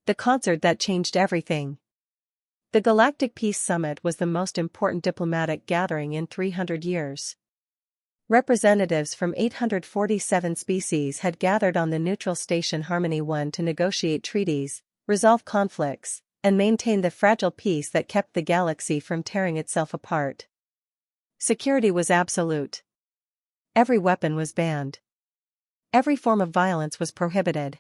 the concert that changed everything. The Galactic Peace Summit was the most important diplomatic gathering in 300 years. Representatives from 847 species had gathered on the neutral station Harmony 1 to negotiate treaties, resolve conflicts, and maintain the fragile peace that kept the galaxy from tearing itself apart. Security was absolute. Every weapon was banned. Every form of violence was prohibited.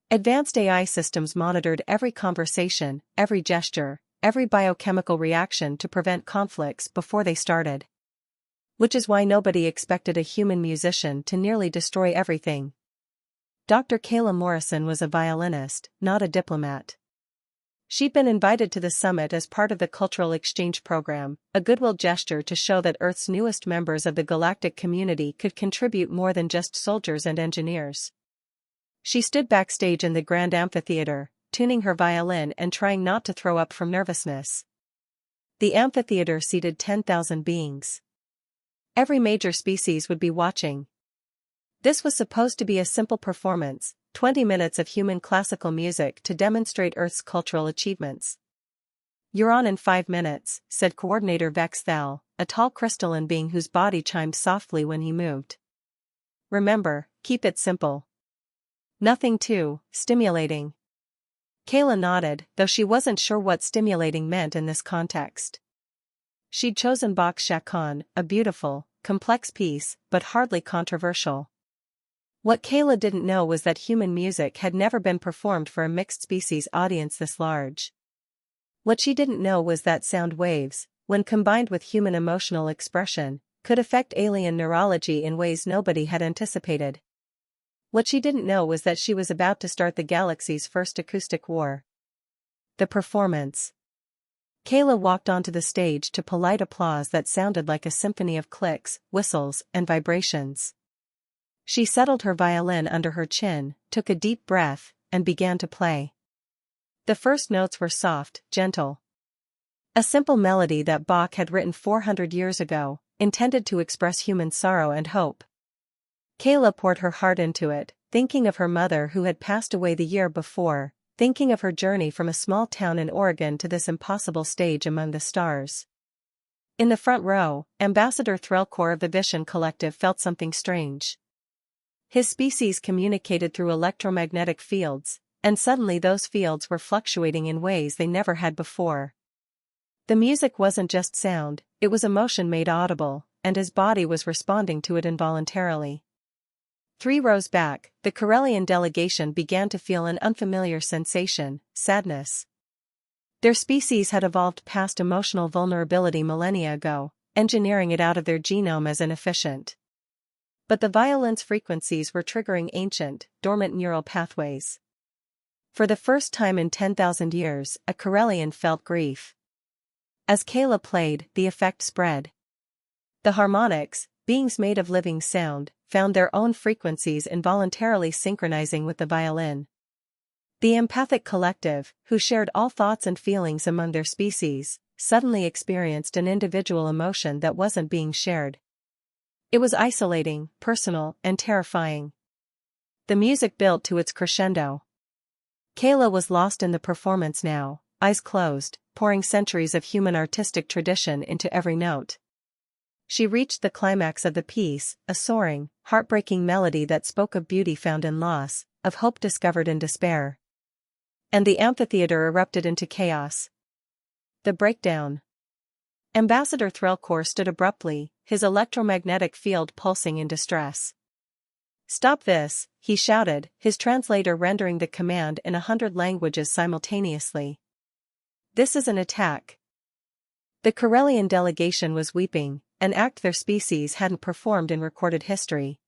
Advanced AI systems monitored every conversation, every gesture, every biochemical reaction to prevent conflicts before they started. Which is why nobody expected a human musician to nearly destroy everything. Dr. Kayla Morrison was a violinist, not a diplomat. She'd been invited to the summit as part of the cultural exchange program, a goodwill gesture to show that Earth's newest members of the galactic community could contribute more than just soldiers and engineers. She stood backstage in the grand amphitheater, tuning her violin and trying not to throw up from nervousness. The amphitheater seated 10,000 beings. Every major species would be watching. This was supposed to be a simple performance, 20 minutes of human classical music to demonstrate Earth's cultural achievements. "You're on in 5 minutes," said Coordinator Vex Thal, a tall crystalline being whose body chimed softly when he moved. "Remember, keep it simple. Nothing too stimulating." Kayla nodded, though she wasn't sure what stimulating meant in this context. She'd chosen Bach Chacon, a beautiful, complex piece, but hardly controversial. What Kayla didn't know was that human music had never been performed for a mixed-species audience this large. What she didn't know was that sound waves, when combined with human emotional expression, could affect alien neurology in ways nobody had anticipated. What she didn't know was that she was about to start the galaxy's first acoustic war. The performance. Kayla walked onto the stage to polite applause that sounded like a symphony of clicks, whistles, and vibrations. She settled her violin under her chin, took a deep breath, and began to play. The first notes were soft, gentle. A simple melody that Bach had written 400 years ago, intended to express human sorrow and hope. Kayla poured her heart into it, thinking of her mother who had passed away the year before, thinking of her journey from a small town in Oregon to this impossible stage among the stars. In the front row, Ambassador Threlkor of the Vision Collective felt something strange. His species communicated through electromagnetic fields, and suddenly those fields were fluctuating in ways they never had before. The music wasn't just sound, it was emotion made audible, and his body was responding to it involuntarily. 3 rows back, the Corellian delegation began to feel an unfamiliar sensation, sadness. Their species had evolved past emotional vulnerability millennia ago, engineering it out of their genome as inefficient. But the violin's frequencies were triggering ancient, dormant neural pathways. For the first time in 10,000 years, a Corellian felt grief. As Kayla played, the effect spread. The harmonics, beings made of living sound, found their own frequencies involuntarily synchronizing with the violin. The empathic collective, who shared all thoughts and feelings among their species, suddenly experienced an individual emotion that wasn't being shared. It was isolating, personal, and terrifying. The music built to its crescendo. Kayla was lost in the performance now, eyes closed, pouring centuries of human artistic tradition into every note. She reached the climax of the piece, a soaring, heartbreaking melody that spoke of beauty found in loss, of hope discovered in despair. And the amphitheater erupted into chaos. The breakdown. Ambassador Threlkor stood abruptly, his electromagnetic field pulsing in distress. "Stop this," he shouted, his translator rendering the command in 100 languages simultaneously. "This is an attack." The Corellian delegation was weeping, an act their species hadn't performed in recorded history.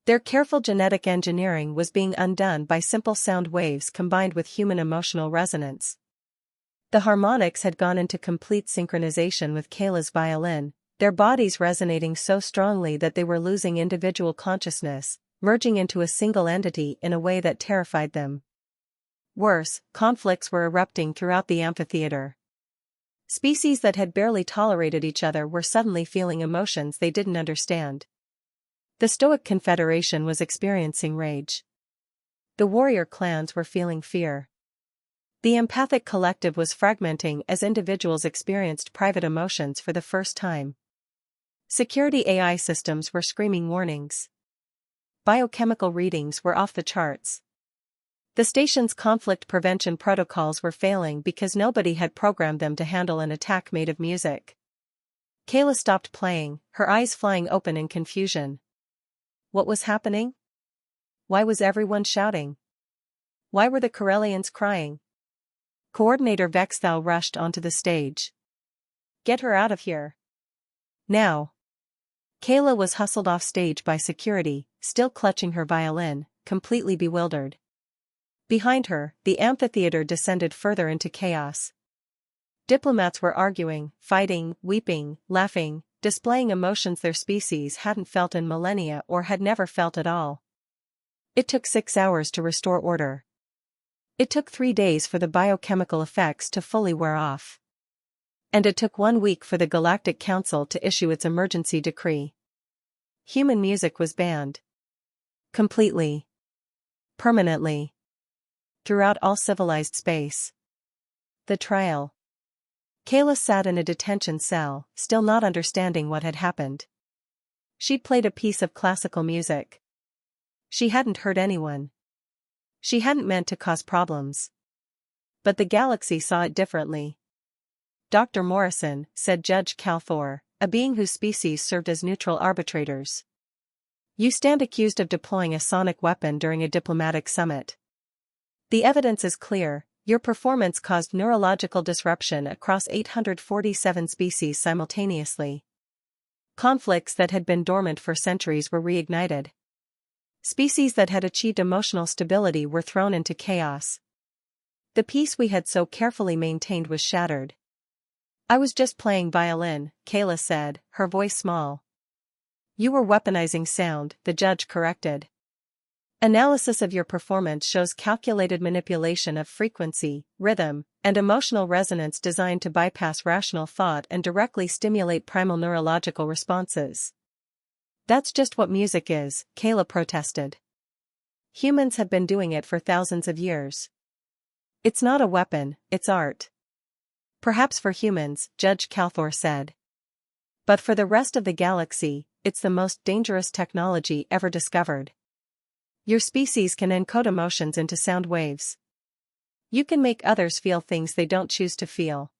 Their careful genetic engineering was being undone by simple sound waves combined with human emotional resonance. The harmonics had gone into complete synchronization with Kayla's violin, their bodies resonating so strongly that they were losing individual consciousness, merging into a single entity in a way that terrified them. Worse, conflicts were erupting throughout the amphitheater. Species that had barely tolerated each other were suddenly feeling emotions they didn't understand. The Stoic Confederation was experiencing rage. The warrior clans were feeling fear. The empathic collective was fragmenting as individuals experienced private emotions for the first time. Security AI systems were screaming warnings. Biochemical readings were off the charts. The station's conflict prevention protocols were failing because nobody had programmed them to handle an attack made of music. Kayla stopped playing, her eyes flying open in confusion. What was happening? Why was everyone shouting? Why were the Corellians crying? Coordinator Vexthal rushed onto the stage. Get her out of here. Now. Kayla was hustled off stage by security, still clutching her violin, completely bewildered. Behind her, the amphitheater descended further into chaos. Diplomats were arguing, fighting, weeping, laughing, displaying emotions their species hadn't felt in millennia or had never felt at all. It took 6 hours to restore order. It took 3 days for the biochemical effects to fully wear off. And it took 1 week for the Galactic Council to issue its emergency decree. Human music was banned. Completely. Permanently. Throughout all civilized space. The trial. Kayla sat in a detention cell, still not understanding what had happened. She'd played a piece of classical music. She hadn't hurt anyone. She hadn't meant to cause problems. But the galaxy saw it differently. Dr. Morrison, said Judge Calthor, a being whose species served as neutral arbitrators. You stand accused of deploying a sonic weapon during a diplomatic summit. The evidence is clear. Your performance caused neurological disruption across 847 species simultaneously. Conflicts that had been dormant for centuries were reignited. Species that had achieved emotional stability were thrown into chaos. The peace we had so carefully maintained was shattered. I was just playing violin, Kayla said, her voice small. You were weaponizing sound, the judge corrected. Analysis of your performance shows calculated manipulation of frequency, rhythm, and emotional resonance designed to bypass rational thought and directly stimulate primal neurological responses. That's just what music is, Kayla protested. Humans have been doing it for thousands of years. It's not a weapon, it's art. Perhaps for humans, Judge Calthor said. But for the rest of the galaxy, it's the most dangerous technology ever discovered. Your species can encode emotions into sound waves. You can make others feel things they don't choose to feel.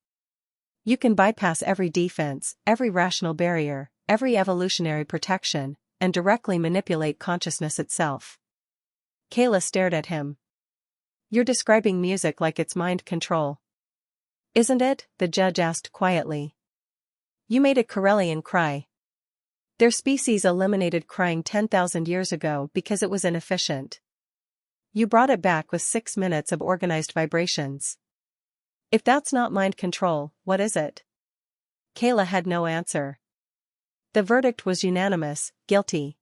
You can bypass every defense, every rational barrier, every evolutionary protection, and directly manipulate consciousness itself. Kayla stared at him. You're describing music like it's mind control. Isn't it? The judge asked quietly. You made a Corellian cry. Their species eliminated crying 10,000 years ago because it was inefficient. You brought it back with 6 minutes of organized vibrations. If that's not mind control, what is it? Kayla had no answer. The verdict was unanimous, guilty.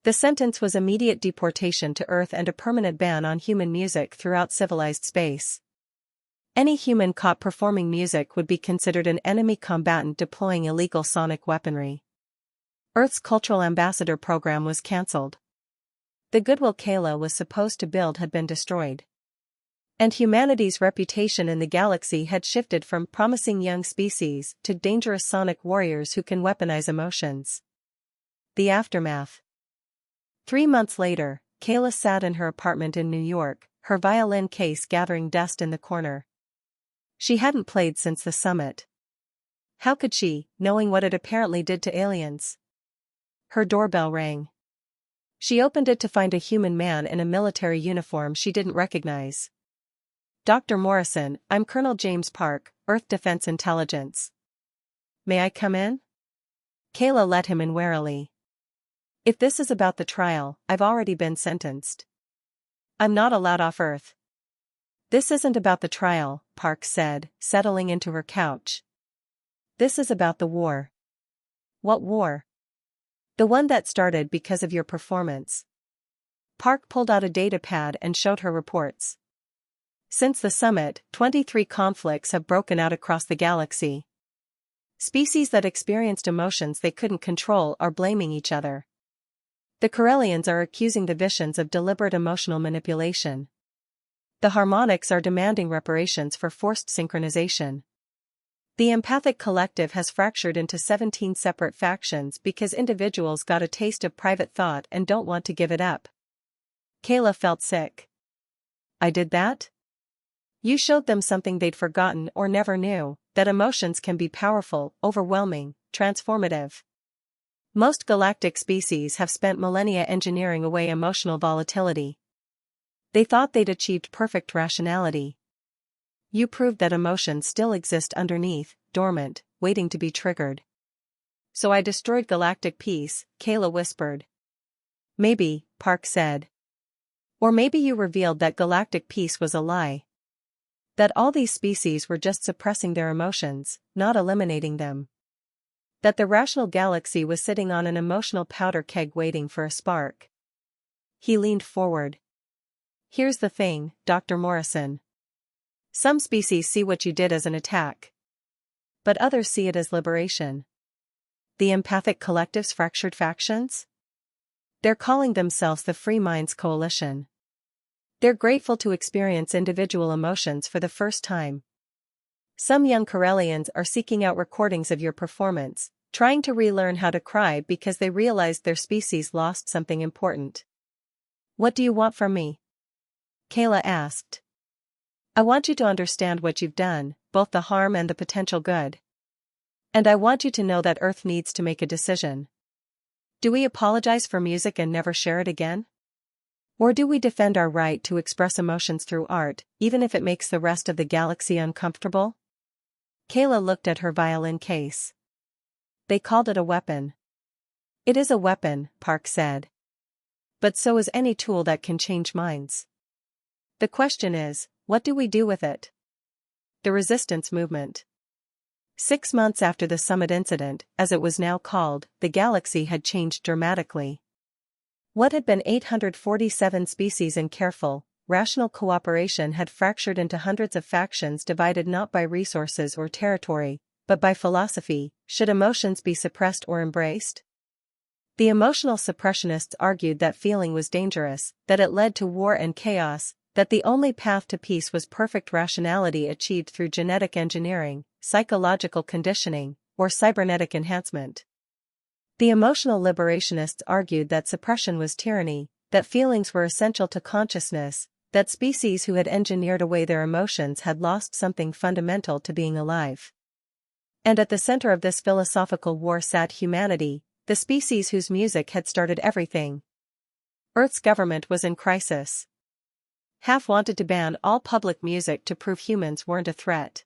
The sentence was immediate deportation to Earth and a permanent ban on human music throughout civilized space. Any human caught performing music would be considered an enemy combatant deploying illegal sonic weaponry. Earth's cultural ambassador program was cancelled. The goodwill Kayla was supposed to build had been destroyed. And humanity's reputation in the galaxy had shifted from promising young species to dangerous sonic warriors who can weaponize emotions. The aftermath. 3 months later, Kayla sat in her apartment in New York, her violin case gathering dust in the corner. She hadn't played since the summit. How could she, knowing what it apparently did to aliens? Her doorbell rang. She opened it to find a human man in a military uniform she didn't recognize. Dr. Morrison, I'm Colonel James Park, Earth Defense Intelligence. May I come in? Kayla let him in warily. If this is about the trial, I've already been sentenced. I'm not allowed off Earth. This isn't about the trial, Park said, settling into her couch. This is about the war. What war? The one that started because of your performance. Park pulled out a data pad and showed her reports. Since the summit, 23 conflicts have broken out across the galaxy. Species that experienced emotions they couldn't control are blaming each other. The Corellians are accusing the Vishans of deliberate emotional manipulation. The harmonics are demanding reparations for forced synchronization. The empathic collective has fractured into 17 separate factions because individuals got a taste of private thought and don't want to give it up. Kayla felt sick. I did that? You showed them something they'd forgotten or never knew, that emotions can be powerful, overwhelming, transformative. Most galactic species have spent millennia engineering away emotional volatility. They thought they'd achieved perfect rationality. You proved that emotions still exist underneath, dormant, waiting to be triggered. So I destroyed galactic peace, Kayla whispered. Maybe, Park said. Or maybe you revealed that galactic peace was a lie. That all these species were just suppressing their emotions, not eliminating them. That the rational galaxy was sitting on an emotional powder keg waiting for a spark. He leaned forward. Here's the thing, Dr. Morrison. Some species see what you did as an attack. But others see it as liberation. The empathic collective's fractured factions? They're calling themselves the Free Minds Coalition. They're grateful to experience individual emotions for the first time. Some young Corellians are seeking out recordings of your performance, trying to relearn how to cry because they realized their species lost something important. What do you want from me? Kayla asked. I want you to understand what you've done, both the harm and the potential good. And I want you to know that Earth needs to make a decision. Do we apologize for music and never share it again? Or do we defend our right to express emotions through art, even if it makes the rest of the galaxy uncomfortable? Kayla looked at her violin case. They called it a weapon. It is a weapon, Park said. But so is any tool that can change minds. The question is, what do we do with it? The resistance movement. 6 months after the summit incident, as it was now called, the galaxy had changed dramatically. What had been 847 species in careful, rational cooperation had fractured into hundreds of factions divided not by resources or territory, but by philosophy. Should emotions be suppressed or embraced? The emotional suppressionists argued that feeling was dangerous, that it led to war and chaos, that the only path to peace was perfect rationality achieved through genetic engineering, psychological conditioning, or cybernetic enhancement. The emotional liberationists argued that suppression was tyranny, that feelings were essential to consciousness, that species who had engineered away their emotions had lost something fundamental to being alive. And at the center of this philosophical war sat humanity, the species whose music had started everything. Earth's government was in crisis. Half wanted to ban all public music to prove humans weren't a threat.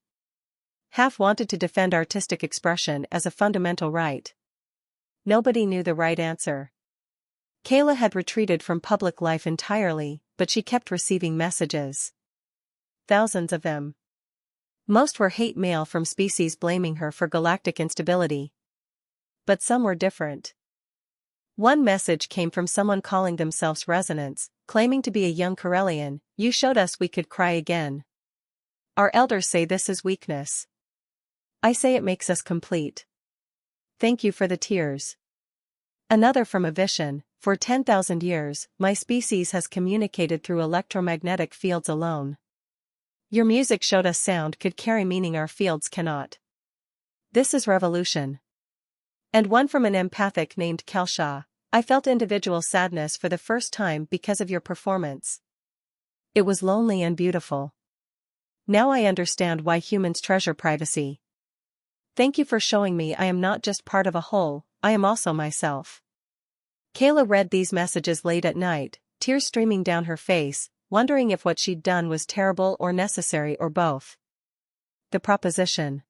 Half wanted to defend artistic expression as a fundamental right. Nobody knew the right answer. Kayla had retreated from public life entirely, but she kept receiving messages. Thousands of them. Most were hate mail from species blaming her for galactic instability. But some were different. One message came from someone calling themselves Resonance, claiming to be a young Corellian. You showed us we could cry again. Our elders say this is weakness. I say it makes us complete. Thank you for the tears. Another from a vision. For 10,000 years, my species has communicated through electromagnetic fields alone. Your music showed us sound could carry meaning our fields cannot. This is revolution. And one from an empathic named Kelshaw. I felt individual sadness for the first time because of your performance. It was lonely and beautiful. Now I understand why humans treasure privacy. Thank you for showing me I am not just part of a whole, I am also myself. Kayla read these messages late at night, tears streaming down her face, wondering if what she'd done was terrible or necessary or both. The proposition.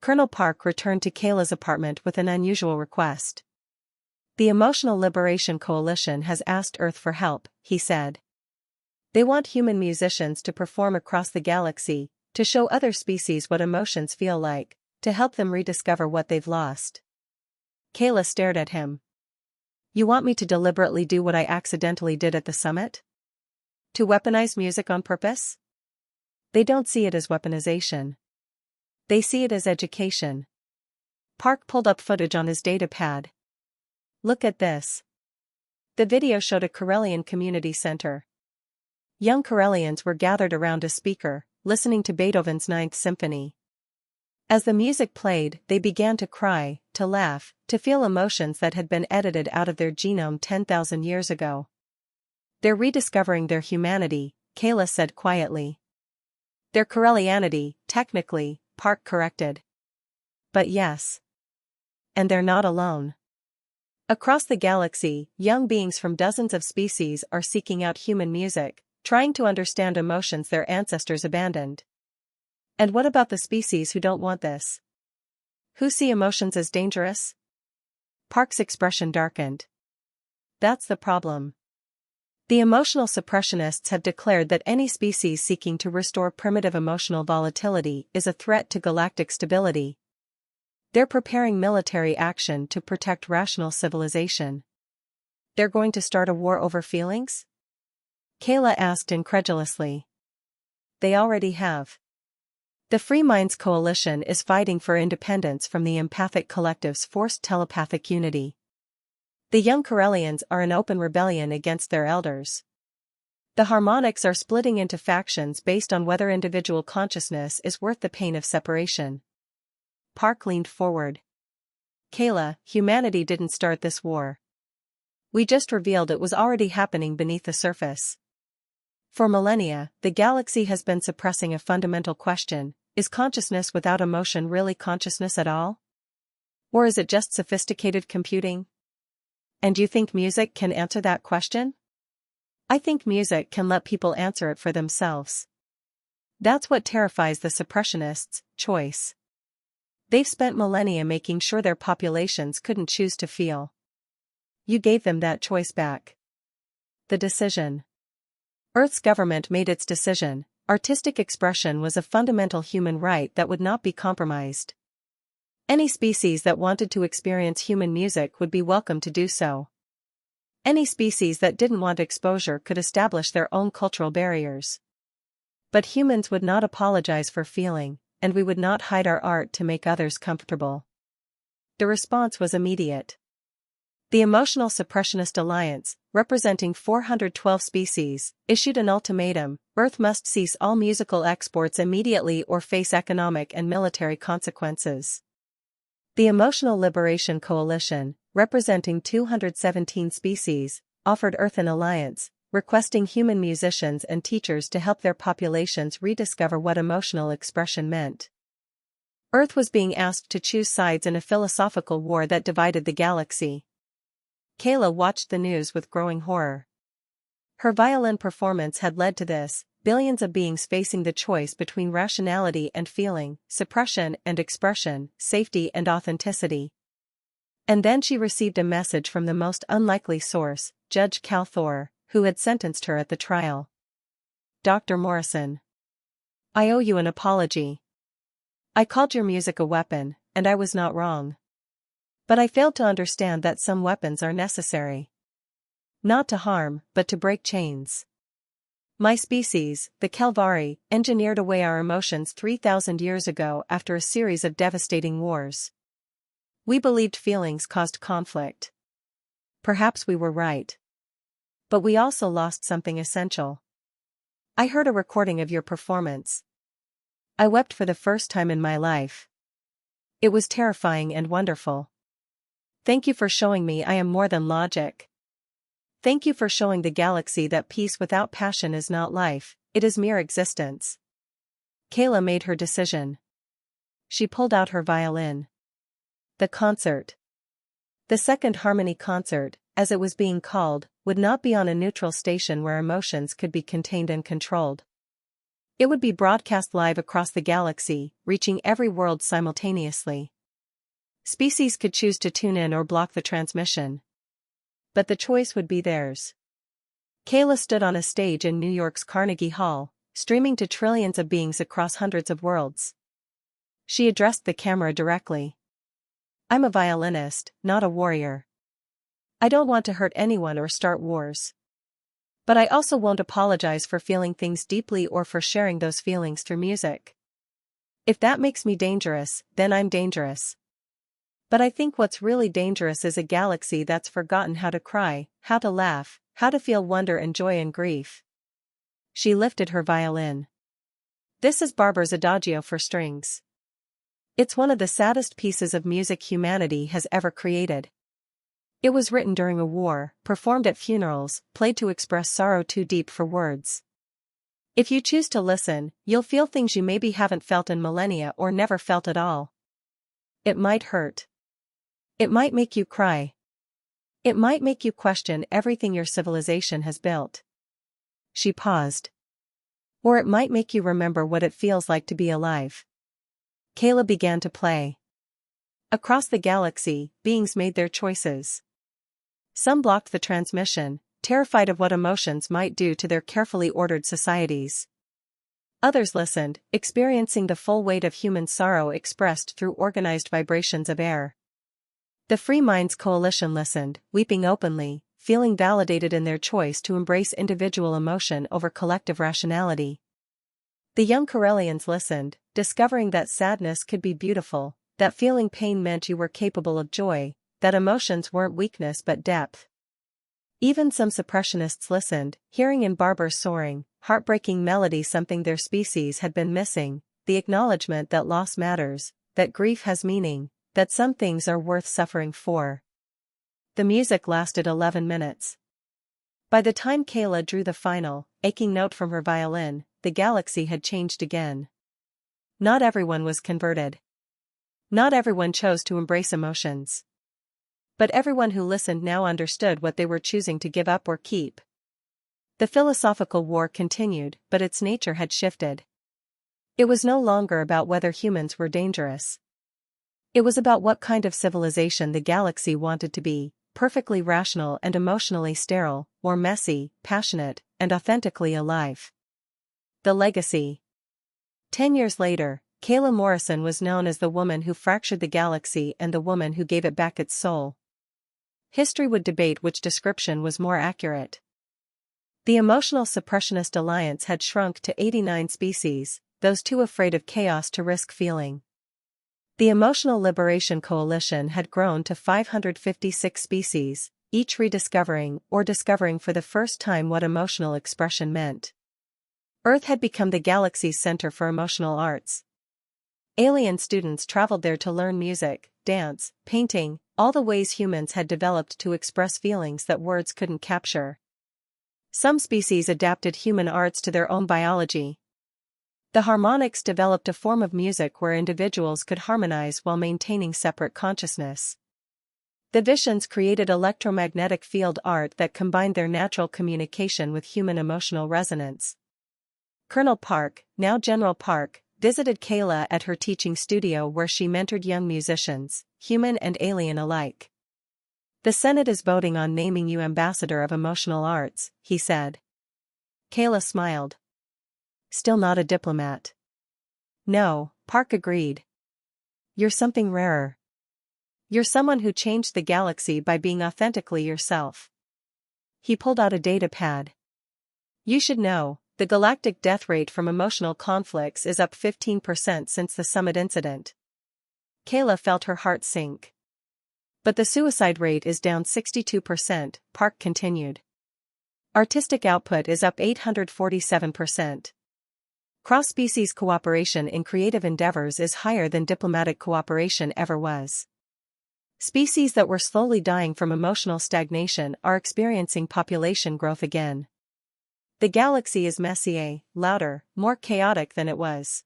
Colonel Park returned to Kayla's apartment with an unusual request. The Emotional Liberation Coalition has asked Earth for help, he said. They want human musicians to perform across the galaxy, to show other species what emotions feel like, to help them rediscover what they've lost. Kayla stared at him. You want me to deliberately do what I accidentally did at the summit? To weaponize music on purpose? They don't see it as weaponization. They see it as education. Park pulled up footage on his datapad. Look at this. The video showed a Corellian community center. young Corellians were gathered around a speaker, listening to Beethoven's Ninth Symphony. As the music played, they began to cry, to laugh, to feel emotions that had been edited out of their genome 10,000 years ago. "They're rediscovering their humanity," Kayla said quietly. "Their Corellianity, technically," Park corrected. "But yes. And they're not alone. Across the galaxy, young beings from dozens of species are seeking out human music, trying to understand emotions their ancestors abandoned." "And what about the species who don't want this? Who see emotions as dangerous?" Park's expression darkened. "That's the problem. The emotional suppressionists have declared that any species seeking to restore primitive emotional volatility is a threat to galactic stability. They're preparing military action to protect rational civilization." "They're going to start a war over feelings?" Kayla asked incredulously. "They already have. The Free Minds Coalition is fighting for independence from the empathic collective's forced telepathic unity. The young Corellians are in open rebellion against their elders. The harmonics are splitting into factions based on whether individual consciousness is worth the pain of separation." Park leaned forward. "Kayla, humanity didn't start this war. We just revealed it was already happening beneath the surface. For millennia, the galaxy has been suppressing a fundamental question: is consciousness without emotion really consciousness at all? Or is it just sophisticated computing? And you think music can answer that question?" "I think music can let people answer it for themselves. That's what terrifies the suppressionists: choice. They've spent millennia making sure their populations couldn't choose to feel. You gave them that choice back. The decision. Earth's government made its decision. Artistic expression was a fundamental human right that would not be compromised. Any species that wanted to experience human music would be welcome to do so. Any species that didn't want exposure could establish their own cultural barriers. But humans would not apologize for feeling, and we would not hide our art to make others comfortable." The response was immediate. The Emotional Suppressionist Alliance, representing 412 species, issued an ultimatum: Earth must cease all musical exports immediately or face economic and military consequences. The Emotional Liberation Coalition, representing 217 species, offered Earth an alliance, requesting human musicians and teachers to help their populations rediscover what emotional expression meant. Earth was being asked to choose sides in a philosophical war that divided the galaxy. Kayla watched the news with growing horror. Her violin performance had led to this: billions of beings facing the choice between rationality and feeling, suppression and expression, safety and authenticity. And then she received a message from the most unlikely source, Judge Cal Thor, who had sentenced her at the trial. "Dr. Morrison, I owe you an apology. I called your music a weapon, and I was not wrong. But I failed to understand that some weapons are necessary. Not to harm, but to break chains. My species, the Kelvari, engineered away our emotions 3,000 years ago after a series of devastating wars. We believed feelings caused conflict. Perhaps we were right. But we also lost something essential. I heard a recording of your performance. I wept for the first time in my life. It was terrifying and wonderful. Thank you for showing me I am more than logic. Thank you for showing the galaxy that peace without passion is not life, it is mere existence." Kayla made her decision. She pulled out her violin. The concert. The Second Harmony Concert, as it was being called, would not be on a neutral station where emotions could be contained and controlled. It would be broadcast live across the galaxy, reaching every world simultaneously. Species could choose to tune in or block the transmission. But the choice would be theirs. Kayla stood on a stage in New York's Carnegie Hall, streaming to trillions of beings across hundreds of worlds. She addressed the camera directly. "I'm a violinist, not a warrior. I don't want to hurt anyone or start wars. But I also won't apologize for feeling things deeply or for sharing those feelings through music. If that makes me dangerous, then I'm dangerous. But I think what's really dangerous is a galaxy that's forgotten how to cry, how to laugh, how to feel wonder and joy and grief." She lifted her violin. This is Barber's Adagio for strings. It's one of the saddest pieces of music humanity has ever created. It was written during a war, performed at funerals, played to express sorrow too deep for words. If you choose to listen, you'll feel things you maybe haven't felt in millennia or never felt at all. It might hurt. It might make you cry. It might make you question everything your civilization has built. She paused. Or it might make you remember what it feels like to be alive. Kayla began to play. Across the galaxy, beings made their choices. Some blocked the transmission, terrified of what emotions might do to their carefully ordered societies. Others listened, experiencing the full weight of human sorrow expressed through organized vibrations of air. The Free Minds Coalition listened, weeping openly, feeling validated in their choice to embrace individual emotion over collective rationality. The young Corellians listened, discovering that sadness could be beautiful, that feeling pain meant you were capable of joy, that emotions weren't weakness but depth. Even some suppressionists listened, hearing in Barber's soaring, heartbreaking melody something their species had been missing, the acknowledgement that loss matters, that grief has meaning, that some things are worth suffering for. The music lasted 11 minutes. By the time Kayla drew the final, aching note from her violin, the galaxy had changed again. Not everyone was converted. Not everyone chose to embrace emotions. But everyone who listened now understood what they were choosing to give up or keep. The philosophical war continued, but its nature had shifted. It was no longer about whether humans were dangerous. It was about what kind of civilization the galaxy wanted to be, perfectly rational and emotionally sterile, or messy, passionate, and authentically alive. The legacy. 10 years later, Kayla Morrison was known as the woman who fractured the galaxy and the woman who gave it back its soul. History would debate which description was more accurate. The Emotional Suppressionist Alliance had shrunk to 89 species, those too afraid of chaos to risk feeling. The Emotional Liberation Coalition had grown to 556 species, each rediscovering or discovering for the first time what emotional expression meant. Earth had become the galaxy's center for emotional arts. Alien students traveled there to learn music, dance, painting, all the ways humans had developed to express feelings that words couldn't capture. Some species adapted human arts to their own biology. The harmonics developed a form of music where individuals could harmonize while maintaining separate consciousness. The Vishans created electromagnetic field art that combined their natural communication with human emotional resonance. Colonel Park, now General Park, visited Kayla at her teaching studio where she mentored young musicians, human and alien alike. "The Senate is voting on naming you Ambassador of Emotional Arts," he said. Kayla smiled. "Still not a diplomat." "No," Park agreed. "You're something rarer. You're someone who changed the galaxy by being authentically yourself." He pulled out a data pad. "You should know, the galactic death rate from emotional conflicts is up 15% since the summit incident." Kayla felt her heart sink. "But the suicide rate is down 62%, Park continued. "Artistic output is up 847%. Cross-species cooperation in creative endeavors is higher than diplomatic cooperation ever was. Species that were slowly dying from emotional stagnation are experiencing population growth again. The galaxy is messier, louder, more chaotic than it was.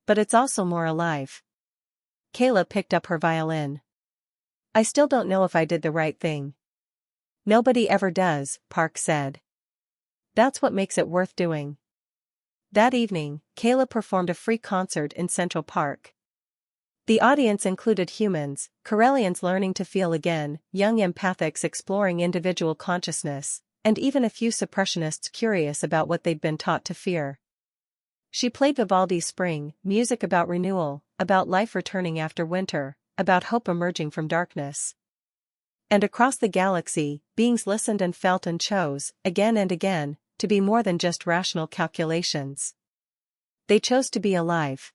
But it's also more alive." Kayla picked up her violin. "I still don't know if I did the right thing." "Nobody ever does," Park said. "That's what makes it worth doing." That evening, Kayla performed a free concert in Central Park. The audience included humans, Corellians learning to feel again, young empathics exploring individual consciousness, and even a few suppressionists curious about what they'd been taught to fear. She played Vivaldi's Spring, music about renewal, about life returning after winter, about hope emerging from darkness. And across the galaxy, beings listened and felt and chose, again and again, to be more than just rational calculations. They chose to be alive.